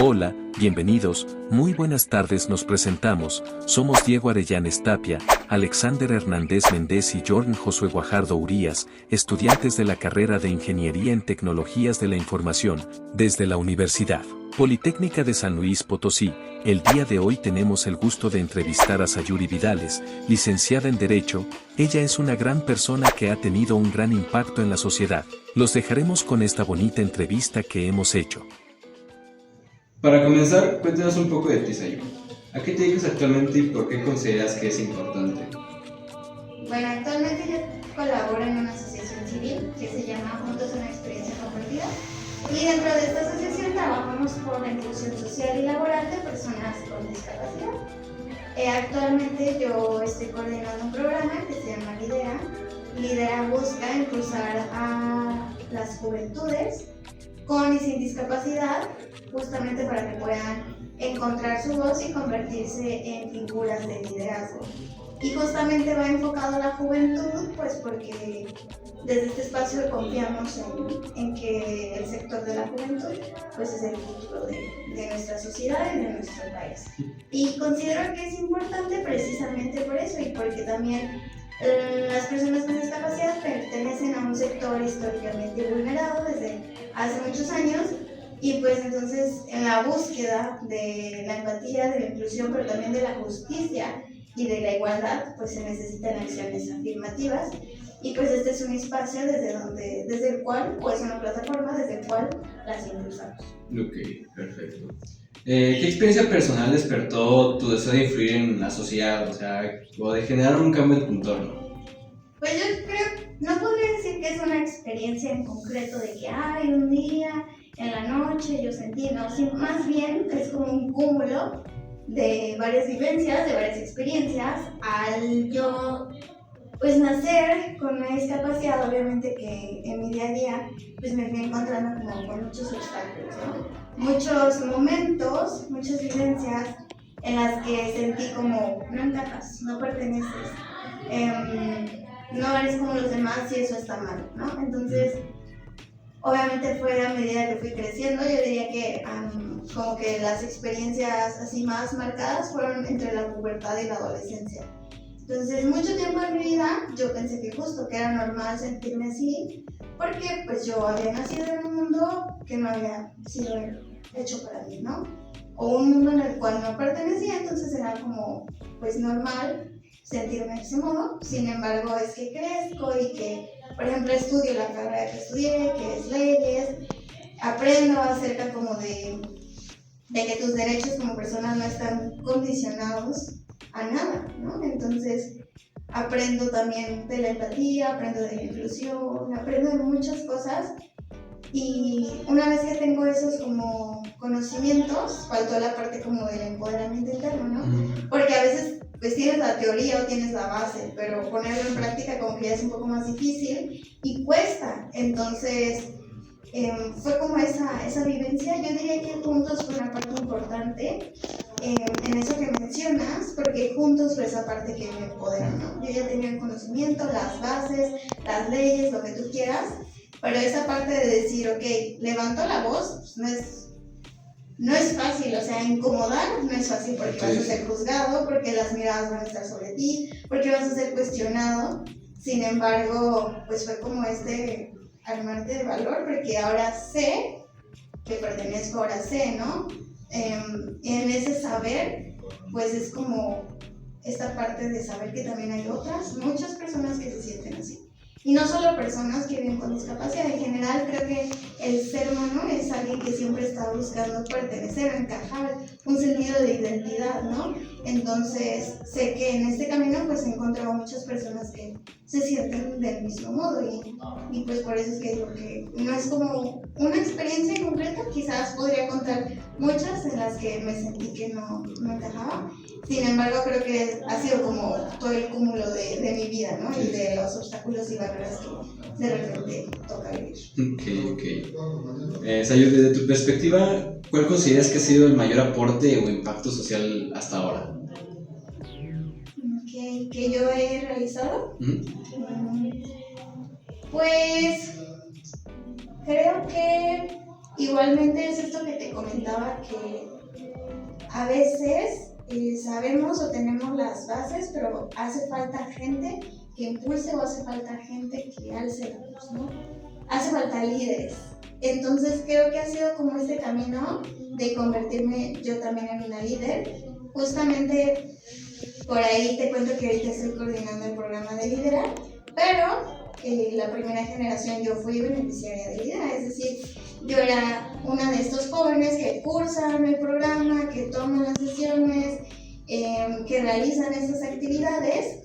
Hola, bienvenidos, muy buenas tardes. Nos presentamos, somos Diego Arellanes Tapia, Alexander Hernández Méndez y Jordan Josué Guajardo Urías, estudiantes de la carrera de Ingeniería en Tecnologías de la Información, desde la Universidad Politécnica de San Luis Potosí. El día de hoy tenemos el gusto de entrevistar a Sayuri Vidales, licenciada en Derecho. Ella es una gran persona que ha tenido un gran impacto en la sociedad. Los dejaremos con esta bonita entrevista que hemos hecho. Para comenzar, cuéntanos un poco de ti, Sayuri. ¿A qué te dedicas actualmente y por qué consideras que es importante? Bueno, actualmente yo colaboro en una asociación civil que se llama Juntos una Experiencia Compartida, y dentro de esta asociación trabajamos por la inclusión social y laboral de personas con discapacidad. Actualmente yo estoy coordinando un programa que se llama Lidera. Lidera busca impulsar a las juventudes con y sin discapacidad, justamente para que puedan encontrar su voz y convertirse en figuras de liderazgo. Y justamente va enfocado a la juventud, pues porque desde este espacio confiamos en que el sector de la juventud pues es el futuro de nuestra sociedad y de nuestro país. Y considero que es importante precisamente por eso, y porque también las personas con discapacidad pertenecen a un sector históricamente vulnerado desde hace muchos años, y pues entonces en la búsqueda de la empatía, de la inclusión, pero también de la justicia y de la igualdad, pues se necesitan acciones afirmativas, y pues este es un espacio desde el cual, o es una plataforma desde el cual las impulsamos. Ok, perfecto. ¿Qué experiencia personal despertó tu deseo de influir en la sociedad, o de generar un cambio en tu entorno? Pues yo creo, no podría decir que es una experiencia en concreto de que un día en la noche yo sentí, no, más bien es como un cúmulo de varias vivencias, de varias experiencias. Al yo pues nacer con una discapacidad, obviamente que en mi día a día pues me fui encontrando como con muchos obstáculos, ¿no? Muchos momentos, muchas vivencias en las que sentí como no encajas, no perteneces, no eres como los demás y eso está mal, ¿no? Entonces, obviamente fue a medida que fui creciendo. Yo diría que como que las experiencias así más marcadas fueron entre la pubertad y la adolescencia. Entonces, mucho tiempo en mi vida yo pensé que justo que era normal sentirme así, porque pues yo había nacido en un mundo que no había sido hecho para mí, ¿no? O un mundo en el cual no pertenecía, entonces era como pues normal sentirme de ese modo. Sin embargo, es que crezco y que, por ejemplo, estudio la carrera que estudié, que es leyes, aprendo acerca como de que tus derechos como persona no están condicionados a nada, ¿no? Entonces aprendo también de la empatía, aprendo de la inclusión, aprendo de muchas cosas, y una vez que tengo esos como conocimientos, faltó la parte como del empoderamiento interno, ¿no? Porque a veces pues tienes la teoría o tienes la base, pero ponerlo en práctica como que ya es un poco más difícil y cuesta. Entonces fue como esa vivencia. Yo diría que juntos fue una parte importante en eso que mencionas, porque juntos fue esa parte que me empodera, ¿no? Yo ya tenía el conocimiento, las bases, las leyes, lo que tú quieras, pero esa parte de decir, ok, levanto la voz, pues no es fácil, o sea, incomodar no es fácil, porque vas a ser juzgado, porque las miradas van a estar sobre ti, porque vas a ser cuestionado. Sin embargo, pues fue como armarte de valor, porque ahora sé que pertenezco, ahora sé, ¿no? En ese saber, pues es como esta parte de saber que también hay muchas personas que se sienten así. Y no solo personas que viven con discapacidad, en general creo que el ser humano es alguien que siempre está buscando pertenecer, encajar, un sentido de identidad, ¿no? Entonces sé que en este camino pues he encontrado muchas personas que se sienten del mismo modo, y pues por eso es que digo que no es como una experiencia en concreto. Quizás podría contar muchas en las que me sentí que no encajaba. Sin embargo, creo que ha sido como todo el cúmulo de mi vida, ¿no? Y de los obstáculos y barreras que de repente toca vivir. Ok. Sayuri, desde tu perspectiva, ¿cuál consideras que ha sido el mayor aporte o impacto social hasta ahora? Que yo he realizado. Pues creo que Igualmente es esto que te comentaba, que a veces sabemos o tenemos las bases, pero hace falta gente que impulse o hace falta gente que alce la voz, ¿no? Hace falta líderes. Entonces creo que ha sido como este camino de convertirme yo también en una líder. Justamente por ahí te cuento que ahorita estoy coordinando el programa de Lidera, pero la primera generación yo fui beneficiaria de Lidera, es decir, yo era una de estos jóvenes que cursan el programa, que toman las sesiones, que realizan estas actividades,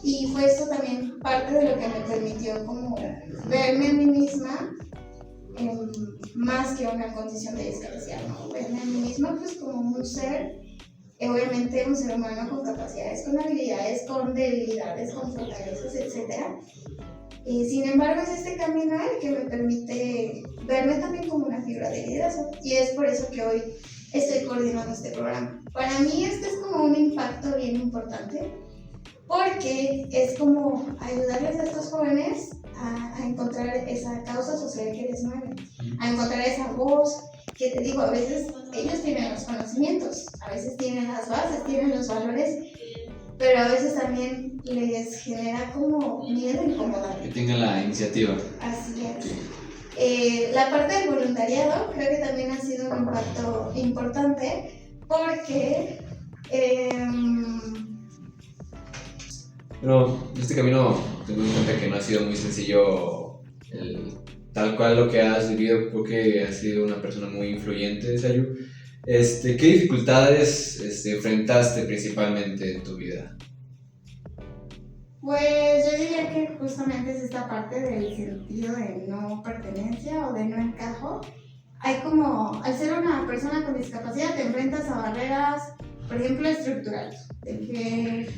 y fue esto también parte de lo que me permitió como verme a mí misma más que una condición de discapacidad, ¿no? Verme a mí misma pues como un ser, obviamente un ser humano con capacidades, con habilidades, con debilidades, con fortalezas, etc. Sin embargo, es este camino el que me permite verme también como una figura de liderazgo, y es por eso que hoy estoy coordinando este programa. Para mí este es como un impacto bien importante, porque es como ayudarles a estos jóvenes a encontrar esa causa social que les mueve, a encontrar esa voz que te digo, a veces ellos tienen los conocimientos, a veces tienen las bases, tienen los valores, pero a veces también les genera como miedo incomodar. Que tengan la iniciativa. Así es. La parte del voluntariado creo que también ha sido un impacto importante, porque Pero este camino, tengo en cuenta que no ha sido muy sencillo, tal cual lo que has vivido. Creo que has sido una persona muy influyente, Sayu. ¿Qué dificultades enfrentaste principalmente en tu vida? Pues yo diría que justamente es esta parte del sentido de no pertenencia o de no encajo. Hay como, al ser una persona con discapacidad te enfrentas a barreras, por ejemplo, estructurales, de que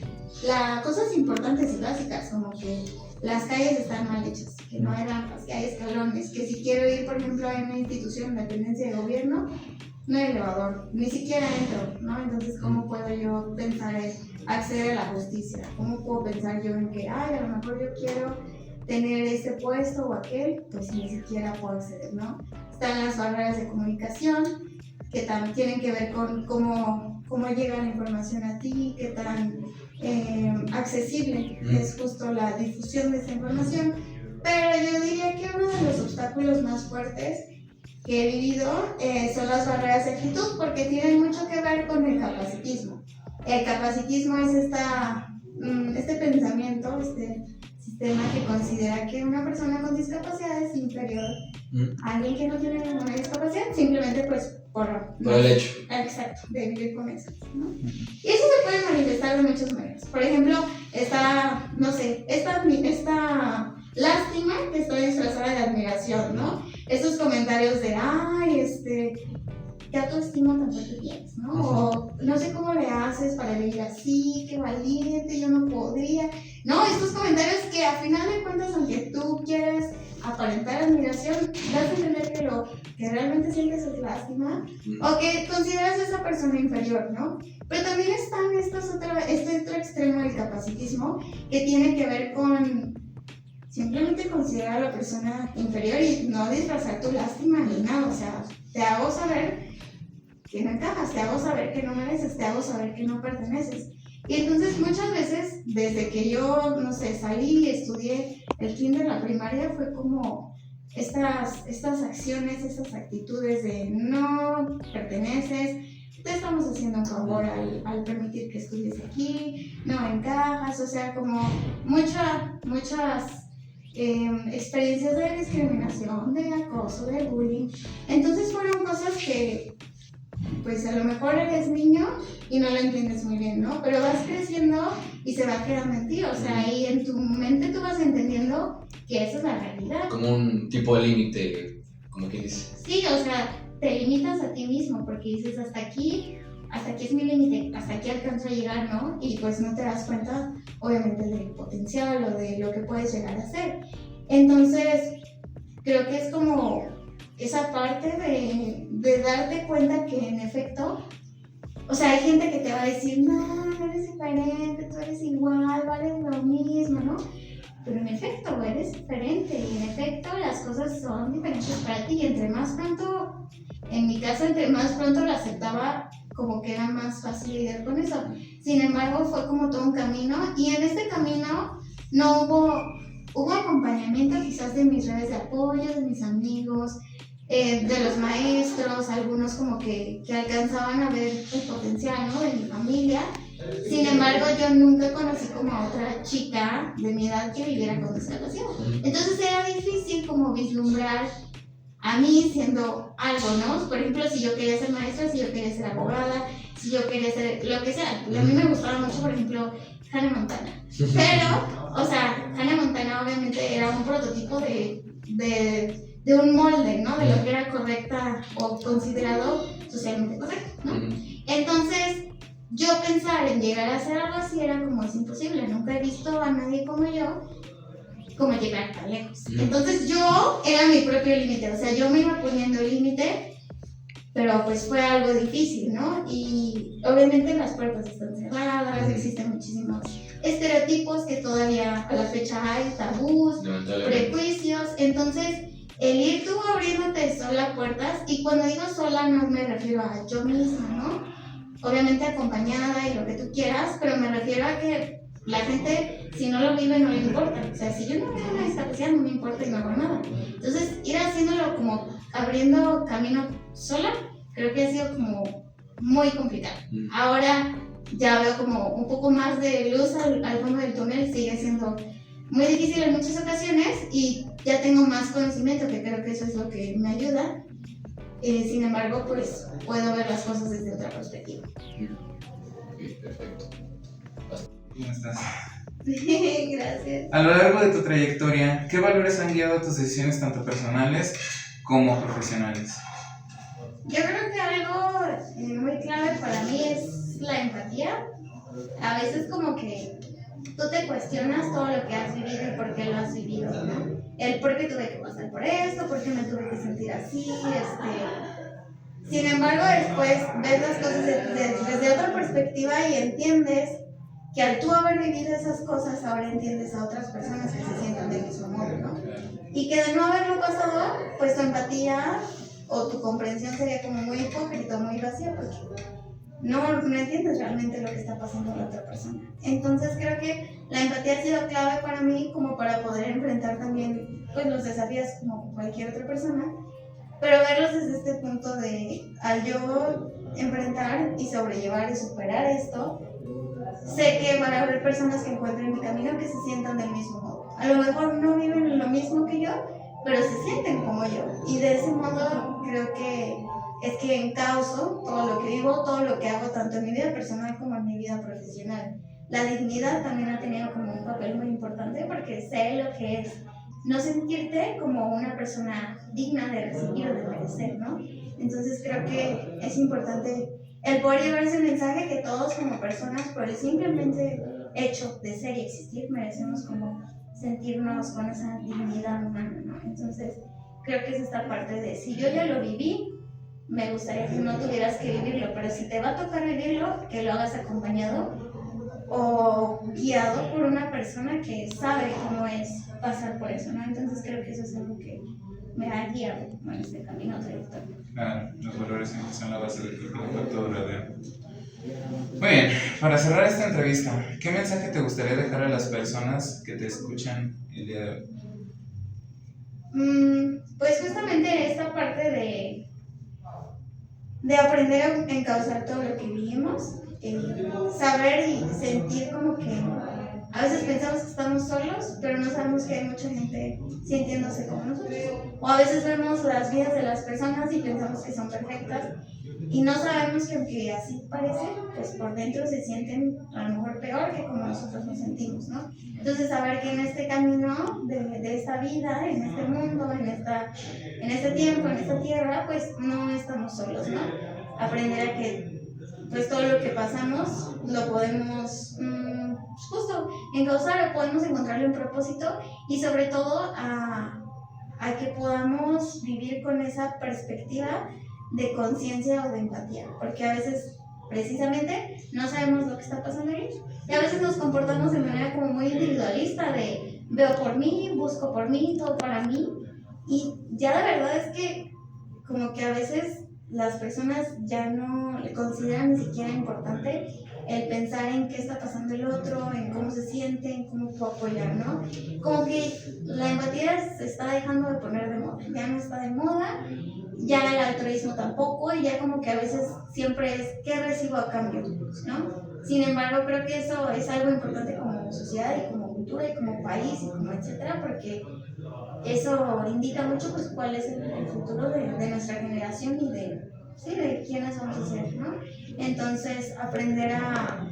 cosas importantes y básicas, como que las calles están mal hechas, que no hay rampas, que hay escalones, que si quiero ir, por ejemplo, a una institución de dependencia de gobierno, no hay elevador, ni siquiera entro, ¿no? Entonces, ¿cómo puedo yo pensar en acceder a la justicia? ¿Cómo puedo pensar yo en que, a lo mejor yo quiero tener este puesto o aquel? Pues ni siquiera puedo acceder, ¿no? Están las barreras de comunicación, que también tienen que ver con cómo llega la información a ti, qué tan accesible es justo la difusión de esa información. Pero yo diría que uno de los obstáculos más fuertes que he vivido son las barreras de actitud, porque tienen mucho que ver con el capacitismo. El capacitismo es este pensamiento, este sistema que considera que una persona con discapacidad es inferior a alguien que no tiene ninguna discapacidad, simplemente pues por el hecho. Exacto, de vivir con eso, ¿no? Y eso se puede manifestar de muchas maneras. Por ejemplo, esta lástima que está disfrazada de admiración, ¿no? Estos comentarios de, qué autoestima tan fuerte tienes, ¿no? O no sé cómo le haces para vivir así, qué valiente, yo no podría. No, estos comentarios que a final de cuentas, aunque tú quieras aparentar admiración, das a entender que lo que realmente sientes es lástima, o que consideras a esa persona inferior, ¿no? Pero también están este otro extremo del capacitismo, que tiene que ver con simplemente considerar a la persona inferior y no disfrazar tu lástima ni nada. O sea, te hago saber que no encajas, te hago saber que no mereces, te hago saber que no perteneces. Y entonces muchas veces, desde que yo, no sé, salí y estudié el kinder, la primaria, fue como estas acciones, estas actitudes de no perteneces, te estamos haciendo un favor al permitir que estudies aquí, no encajas, o sea, como muchas experiencias de discriminación, de acoso, de bullying. Entonces fueron cosas que pues a lo mejor eres niño y no lo entiendes muy bien, ¿no? Pero vas creciendo y se va quedando en ti, o sea, y en tu mente tú vas entendiendo que esa es la realidad. Como un tipo de límite, como quien dice. Sí, o sea, te limitas a ti mismo porque dices hasta aquí es mi límite, hasta aquí alcanzo a llegar, ¿no? Y pues no te das cuenta, obviamente, del potencial o de lo que puedes llegar a ser. Entonces, creo que es como esa parte de darte cuenta que en efecto, o sea, hay gente que te va a decir, no eres diferente, tú eres igual, vales lo mismo, ¿no? pero en efecto, eres diferente y en efecto las cosas son diferentes para ti y entre más pronto, en mi caso, entre más pronto lo aceptaba, como que era más fácil lidiar con eso. Sin embargo, fue como todo un camino y en este camino no hubo acompañamiento quizás de mis redes de apoyo, de mis amigos, de los maestros, algunos como que alcanzaban a ver el potencial, ¿no? De mi familia. Sin embargo, yo nunca conocí como a otra chica de mi edad que viviera con discapacidad. Entonces era difícil como vislumbrar a mí siendo algo, ¿no? Por ejemplo, si yo quería ser maestra, si yo quería ser abogada, si yo quería ser lo que sea. Y a mí me gustaba mucho, por ejemplo, Hannah Montana. Pero, o sea, Hannah Montana obviamente era un prototipo de un molde, ¿no? De lo que era correcta o considerado socialmente correcto, ¿no? Entonces, yo pensar en llegar a hacer algo así era como es imposible. Nunca he visto a nadie como yo como llegar tan lejos. Entonces yo era mi propio límite, o sea, yo me iba poniendo el límite, pero pues fue algo difícil, ¿no? Y obviamente las puertas están cerradas, existen muchísimos estereotipos que todavía a la fecha hay, tabús, prejuicios, entonces el ir tú abriéndote sola puertas, y cuando digo sola no me refiero a yo misma, ¿no? Obviamente acompañada y lo que tú quieras, pero me refiero a que la gente, si no lo vive, no le importa. O sea, si yo no veo una discapacidad, no me importa y no hago nada. Entonces, ir haciéndolo como abriendo camino sola, creo que ha sido como muy complicado. Ahora ya veo como un poco más de luz al fondo del túnel, sigue siendo muy difícil en muchas ocasiones y ya tengo más conocimiento, que creo que eso es lo que me ayuda. Sin embargo, pues puedo ver las cosas desde otra perspectiva. Ok, perfecto. ¿Cómo estás? Gracias. A lo largo de tu trayectoria, ¿qué valores han guiado tus decisiones tanto personales como profesionales? Yo creo que algo muy clave para mí es la empatía. A veces como que tú te cuestionas todo lo que has vivido y por qué lo has vivido, ¿no? El por qué tuve que pasar por esto, por qué me tuve que sentir así, Sin embargo, después ves las cosas desde otra perspectiva y entiendes que al tú haber vivido esas cosas, ahora entiendes a otras personas que se sientan del mismo modo, ¿no? Y que de no haberlo pasado, pues tu empatía o tu comprensión sería como muy hipócrita, muy vacía, porque no entiendes realmente lo que está pasando la otra persona. Entonces creo que la empatía ha sido clave para mí como para poder enfrentar también pues, los desafíos como cualquier otra persona, pero verlos desde este punto de al yo enfrentar y sobrellevar y superar esto, sé que van a haber personas que encuentren mi camino que se sientan del mismo modo. A lo mejor no viven lo mismo que yo, pero se sienten como yo. Y de ese modo creo que es que encauzo todo lo que vivo, todo lo que hago, tanto en mi vida personal como en mi vida profesional. La dignidad también ha tenido como un papel muy importante porque sé lo que es no sentirte como una persona digna de recibir o de merecer, ¿no? Entonces creo que es importante el poder llevar ese mensaje que todos como personas, por el simplemente hecho de ser y existir, merecemos como sentirnos con esa dignidad humana, ¿no? Entonces creo que es esta parte de si yo ya lo viví, me gustaría que no tuvieras que vivirlo, pero si te va a tocar vivirlo, que lo hagas acompañado o guiado por una persona que sabe cómo es pasar por eso, ¿no? Entonces creo que eso es algo que me ha guiado en este camino trayectorio. Claro, los valores siempre son la base del impacto duradero. Muy bien, para cerrar esta entrevista, ¿qué mensaje te gustaría dejar a las personas que te escuchan el día de hoy? Pues justamente esta parte de aprender a encauzar todo lo que vivimos, saber y sentir como que a veces pensamos que estamos solos, pero no sabemos que hay mucha gente sintiéndose como nosotros. O a veces vemos las vidas de las personas y pensamos que son perfectas y no sabemos que aunque así parece, pues por dentro se sienten a lo mejor peor que como nosotros nos sentimos, ¿no? Entonces saber que en este camino de esta vida, en este mundo, en este tiempo, en esta tierra, pues no estamos solos, ¿no? Aprender a que pues todo lo que pasamos lo podemos justo encauzar o podemos encontrarle un propósito y sobre todo a que podamos vivir con esa perspectiva de conciencia o de empatía, porque a veces precisamente no sabemos lo que está pasando ahí y a veces nos comportamos de manera como muy individualista de veo por mí, busco por mí, todo para mí. Y ya la verdad es que como que a veces las personas ya no le consideran ni siquiera importante el pensar en qué está pasando el otro, en cómo se siente, en cómo puedo apoyar, ¿no? Como que la empatía se está dejando de poner de moda, ya no está de moda, ya el altruismo tampoco, y ya como que a veces siempre es ¿qué recibo a cambio?, ¿no? Sin embargo, creo que eso es algo importante como sociedad y como cultura y como país y como etcétera, porque eso indica mucho pues cuál es el futuro de nuestra generación y de, sí, de quiénes vamos a ser, ¿no? Entonces, aprender a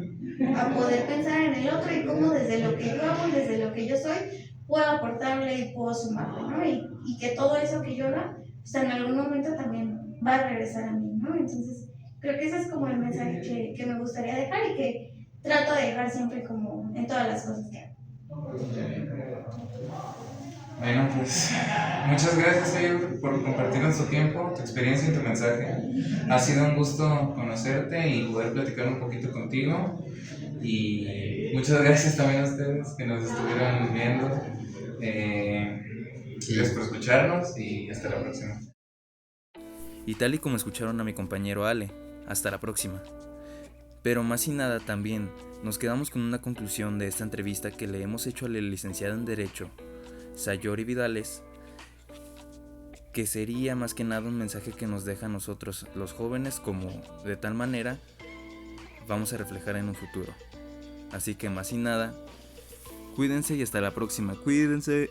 poder pensar en el otro y cómo desde lo que yo hago y desde lo que yo soy puedo aportarle y puedo sumarle, ¿no? Y que todo eso que yo haga, pues en algún momento también va a regresar a mí, ¿no? Entonces, creo que ese es como el mensaje que me gustaría dejar y que trato de dejar siempre como en todas las cosas que hago. Bueno, pues muchas gracias, Ayur, por compartirnos tu tiempo, tu experiencia y tu mensaje. Ha sido un gusto conocerte y poder platicar un poquito contigo. Y muchas gracias también a ustedes que nos estuvieron viendo. Gracias por escucharnos y hasta la próxima. Y tal y como escucharon a mi compañero Ale, hasta la próxima. Pero más y nada también nos quedamos con una conclusión de esta entrevista que le hemos hecho a la licenciada en Derecho, Sayori Vidales, que sería más que nada un mensaje que nos deja a nosotros los jóvenes, como de tal manera vamos a reflejar en un futuro. Así que más y nada, cuídense y hasta la próxima, cuídense.